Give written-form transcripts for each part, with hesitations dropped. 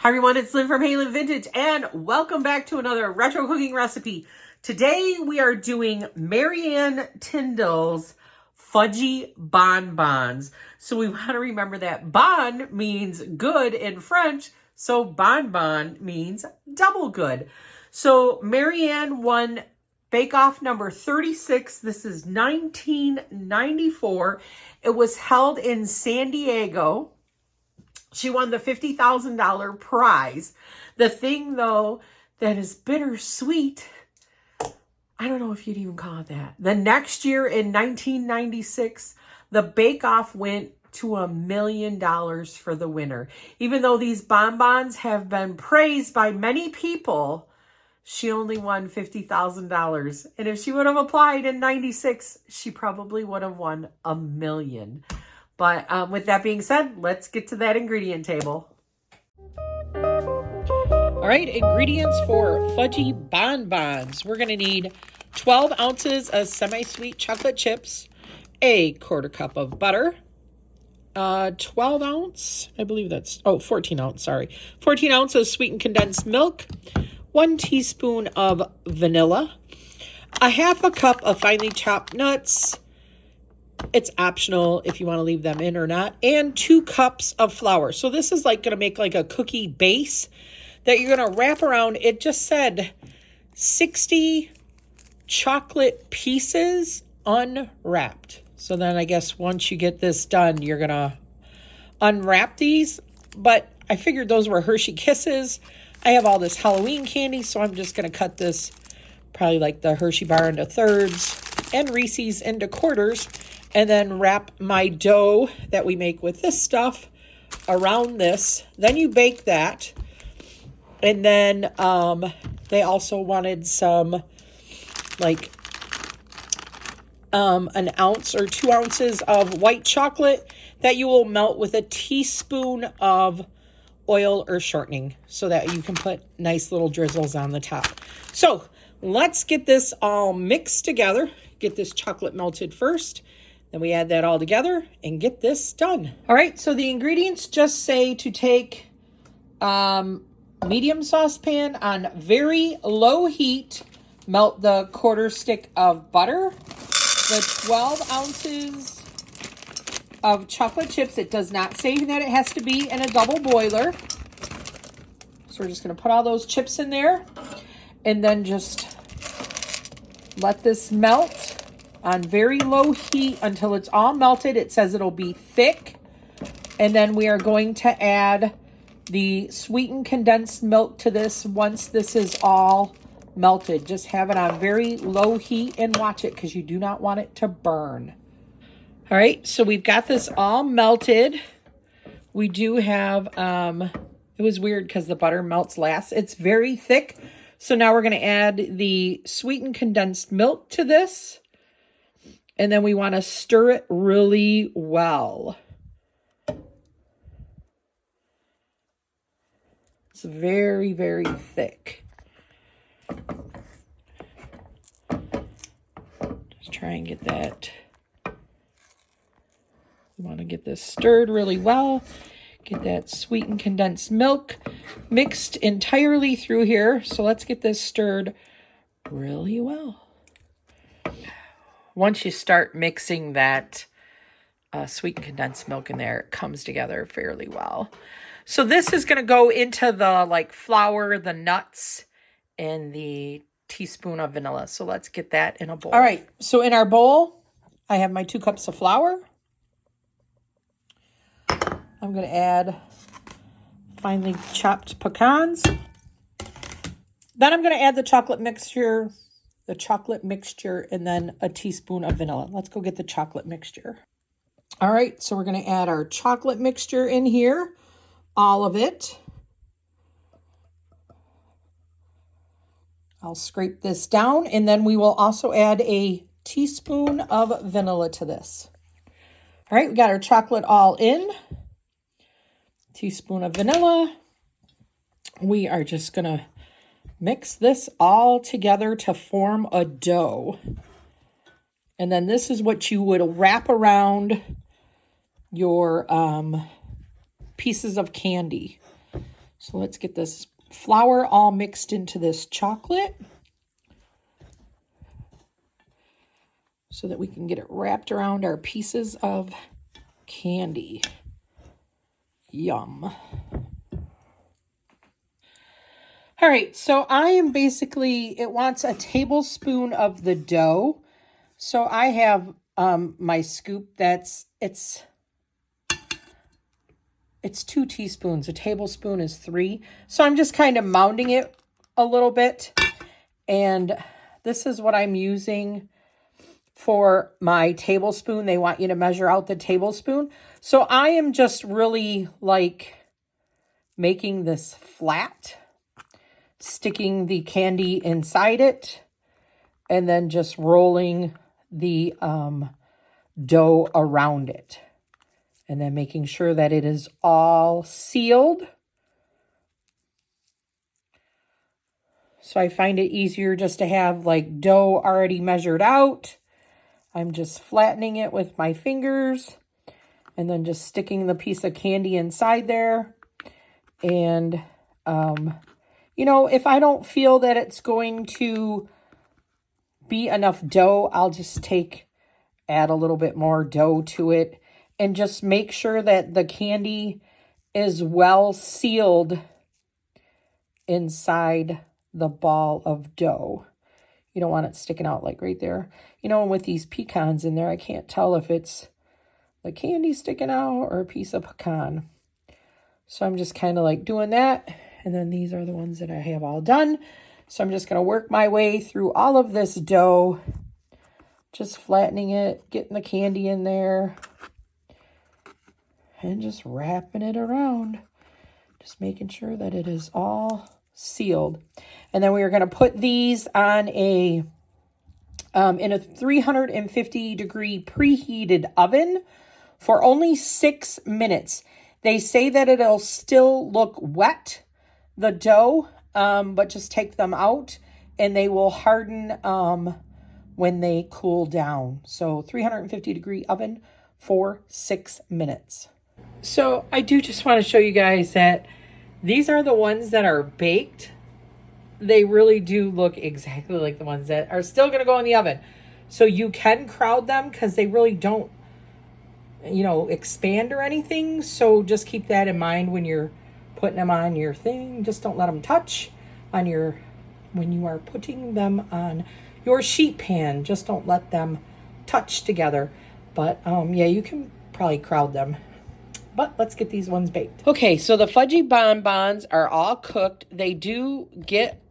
Hi everyone, it's Lynn from Hey Lynn Vintage, and welcome back to another retro cooking recipe. Today we are doing Marianne Tyndall's Fudgy Bonbons. So we want to remember that bon means good in French, so bonbon means double good. So Marianne won Bake Off number 36. This is 1994. It was held in San Diego. She won the $50,000 prize. The thing, though, that is bittersweet, I don't know if you'd even call it that. The next year in 1996, the Bake Off went to $1 million for the winner. Even though these bonbons have been praised by many people, she only won $50,000. And if she would have applied in 96, she probably would have won $1 million. But with that being said, let's get to that ingredient table. All right, ingredients for Fudgy Bonbons. We're going to need 12 ounces of semi-sweet chocolate chips, a quarter cup of butter, 12 ounce, I believe that's, 14 ounce, sorry. 14 ounces sweetened condensed milk, 1 teaspoon of vanilla, a half a cup of finely chopped nuts. It's optional if you want to leave them in or not. And 2 cups of flour. So this is like going to make like a cookie base that you're going to wrap around. It just said 60 chocolate pieces unwrapped. So then I guess once you get this done, you're going to unwrap these. But I figured those were Hershey Kisses. I have all this Halloween candy, so I'm just going to cut this probably like the Hershey bar into thirds and Reese's into quarters. And then wrap my dough that we make with this stuff around this. Then you bake that. And then they also wanted some, like, an ounce or 2 ounces of white chocolate that you will melt with a teaspoon of oil or shortening so that you can put nice little drizzles on the top. So let's get this all mixed together. Get this chocolate melted first. Then we add that all together and get this done. All right, so the ingredients just say to take medium saucepan on very low heat, melt the quarter stick of butter, the 12 ounces of chocolate chips. It does not say that it has to be in a double boiler. So we're just gonna put all those chips in there and then just let this melt on very low heat until it's all melted. It says it'll be thick. And then we are going to add the sweetened condensed milk to this once this is all melted. Just have it on very low heat and watch it because you do not want it to burn. All right, so we've got this all melted. We do have, it was weird because the butter melts last. It's very thick. So now we're going to add the sweetened condensed milk to this. And then we want to stir it really well. It's very, very thick. Just try and get that. We want to get this stirred really well. Get that sweetened condensed milk mixed entirely through here. So let's get this stirred really well. Once you start mixing that sweetened condensed milk in there, it comes together fairly well. So this is going to go into the like flour, the nuts, and the teaspoon of vanilla. So let's get that in a bowl. All right. So in our bowl, I have my 2 cups of flour. I'm going to add finely chopped pecans. Then I'm going to add the chocolate mixture, and then a teaspoon of vanilla. Let's go get the chocolate mixture. All right, so we're going to add our chocolate mixture in here, all of it. I'll scrape this down, and then we will also add a teaspoon of vanilla to this. All right, we got our chocolate all in. Teaspoon of vanilla. We are just going to mix this all together to form a dough. And then this is what you would wrap around your pieces of candy. So let's get this flour all mixed into this chocolate so that we can get it wrapped around our pieces of candy. Yum. All right, so I am basically, it wants a tablespoon of the dough. So I have my scoop it's 2 teaspoons. A tablespoon is 3. So I'm just kind of mounding it a little bit. And this is what I'm using for my tablespoon. They want you to measure out the tablespoon. So I am just really like making this flat, sticking the candy inside it, and then just rolling the dough around it. And then making sure that it is all sealed. So I find it easier just to have like dough already measured out. I'm just flattening it with my fingers and then just sticking the piece of candy inside there. And, you know, if I don't feel that it's going to be enough dough, I'll just add a little bit more dough to it and just make sure that the candy is well sealed inside the ball of dough. You don't want it sticking out like right there. You know, with these pecans in there, I can't tell if it's the candy sticking out or a piece of pecan. So I'm just kind of like doing that. And then these are the ones that I have all done. So I'm just going to work my way through all of this dough. Just flattening it, getting the candy in there. And just wrapping it around. Just making sure that it is all sealed. And then we are going to put these on in a 350 degree preheated oven for only 6 minutes. They say that it'll still look wet, the dough, but just take them out and they will harden when they cool down. So 350 degree oven for 6 minutes. So I do just want to show you guys that these are the ones that are baked. They really do look exactly like the ones that are still going to go in the oven. So you can crowd them because they really don't, you know, expand or anything. So just keep that in mind when you're putting them on your thing. Just don't let them touch on when you are putting them on your sheet pan. Just don't let them touch together. But yeah, you can probably crowd them. But let's get these ones baked. Okay, so the Fudgy Bonbons are all cooked. They do get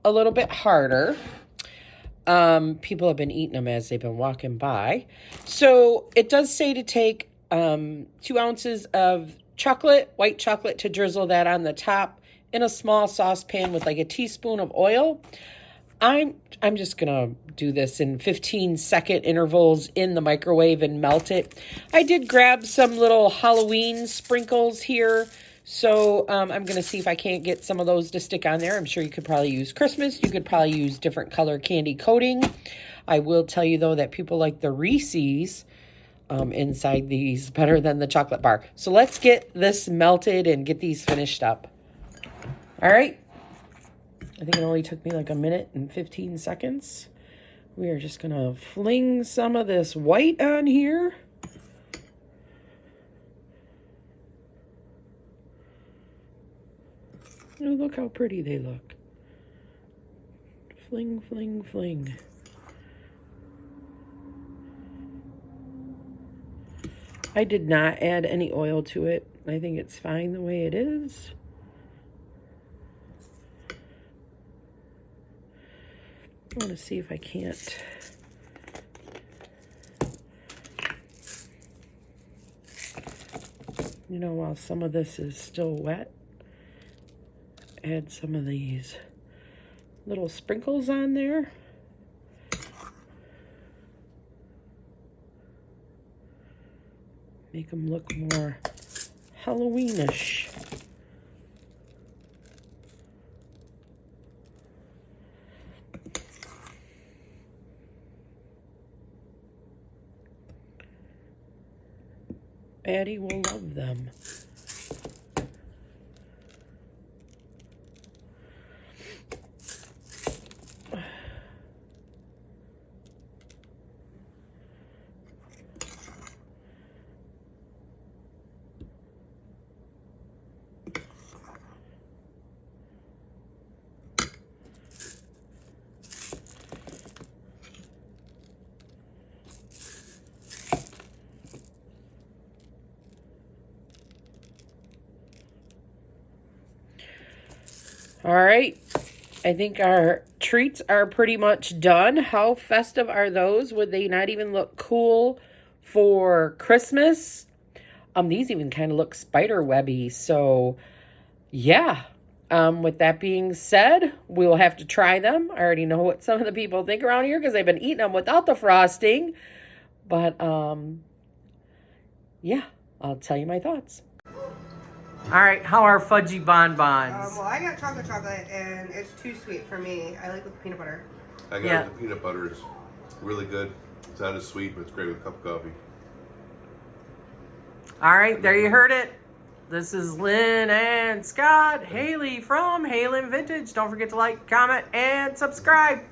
a little bit harder. People have been eating them as they've been walking by. So it does say to take 2 ounces of chocolate, white chocolate, to drizzle that on the top in a small saucepan with like a teaspoon of oil. I'm just going to do this in 15-second intervals in the microwave and melt it. I did grab some little Halloween sprinkles here. So I'm going to see if I can't get some of those to stick on there. I'm sure you could probably use Christmas. You could probably use different color candy coating. I will tell you, though, that people like the Reese's inside these better than the chocolate bar. So let's get this melted and get these finished up. All right. I think it only took me like 1 minute and 15 seconds. We are just going to fling some of this white on here. Oh, look how pretty they look. Fling, fling, fling. I did not add any oil to it. I think it's fine the way it is. I want to see if I can't. You know, while some of this is still wet, add some of these little sprinkles on there. Make them look more Halloweenish. Addie will love them. All right. I think our treats are pretty much done. How festive are those? Would they not even look cool for Christmas? These even kind of look spider webby. So, yeah. With that being said, we'll have to try them. I already know what some of the people think around here because they've been eating them without the frosting. But, yeah, I'll tell you my thoughts. All right, how are Fudgy Bonbons? Well, I got chocolate, and it's too sweet for me. I like with peanut butter. I got the peanut butter. It's really good. It's not as sweet, but it's great with a cup of coffee. All right, there you heard it. This is Lynn and Scott Haley from Haley Vintage. Don't forget to like, comment, and subscribe.